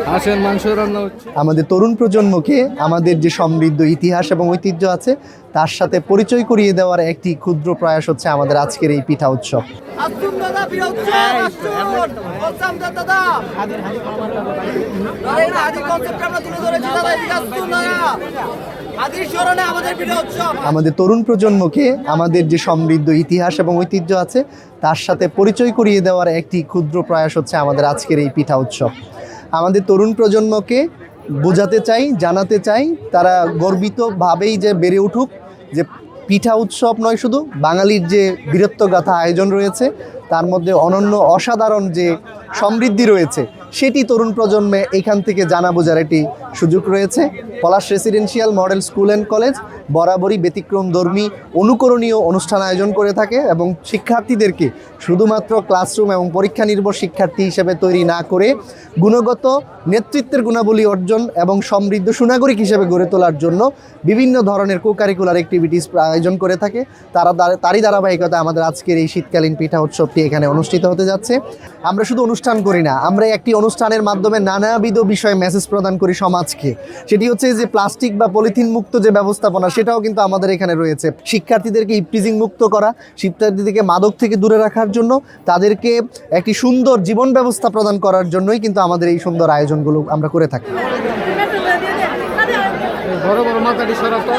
হাঁসের মাংস রান্না হচ্ছে। আমাদের তরুণ প্রজন্মকে আমাদের যে সমৃদ্ধ ইতিহাস এবং ঐতিহ্য আছে তার সাথে পরিচয় করিয়ে দেওয়ার একটি ক্ষুদ্র প্রয়াস হচ্ছে আমাদের আজকের এই পিঠা উৎসব। আমাদের তরুণ প্রজন্মকে আমাদের যে সমৃদ্ধ ইতিহাস এবং ঐতিহ্য আছে তার সাথে পরিচয় করিয়ে দেওয়ার একটি ক্ষুদ্র প্রয়াস হচ্ছে আমাদের আজকের এই পিঠা উৎসব। আমাদের তরুণ প্রজন্মকে বোঝাতে চাই, জানাতে চাই, তারা গর্বিতভাবেই যে বেড়ে উঠুক যে পিঠা উৎসব নয় শুধু বাঙালির যে বীরত্বগাথা আয়োজন রয়েছে তার মধ্যে অনন্য অসাধারণ যে সমৃদ্ধি রয়েছে সেটি তরুণ প্রজন্মে এখান থেকে জানা বোঝার একটি সুযোগ রয়েছে। Palash residential model school and college বরাবরই ব্যতিক্রমধর্মী অনুকরণীয় অনুষ্ঠান আয়োজন করে থাকে এবং শিক্ষার্থীদেরকে শুধুমাত্র ক্লাসরুম এবং পরীক্ষা নির্ভর শিক্ষার্থী হিসেবে তৈরি না করে গুণগত নেতৃত্বের গুণাবলী অর্জন এবং সমৃদ্ধ সুনাগরিক হিসেবে গড়ে তোলার জন্য বিভিন্ন ধরনের কোকারিকুলার অ্যাক্টিভিটিস আয়োজন করে থাকে। তারই ধারাবাহিকতা আমাদের আজকের এই শীতকালীন পিঠা উৎসবটি এখানে অনুষ্ঠিত হতে যাচ্ছে। আমরা শুধু অনুষ্ঠান করি না, আমরা একটি অনুষ্ঠানের মাধ্যমে নানাবিধ বিষয়ে মেসেজ প্রদান করি সমাজকে। সেটি হচ্ছে যে প্লাস্টিক বা পলিথিন মুক্ত যে ব্যবস্থাপনা সেটাও কিন্তু আমাদের এখানে রয়েছে। শিক্ষার্থীদেরকে ইপটিজিং মুক্ত করা, শিক্ষার্থীদেরকে মাদক থেকে দূরে রাখার জন্য, তাদেরকে একটি সুন্দর জীবন ব্যবস্থা প্রদান করার জন্যই কিন্তু আমাদের এই সুন্দর আয়োজনগুলো আমরা করে থাকি। বড় বড় মাথাটি সরাতো।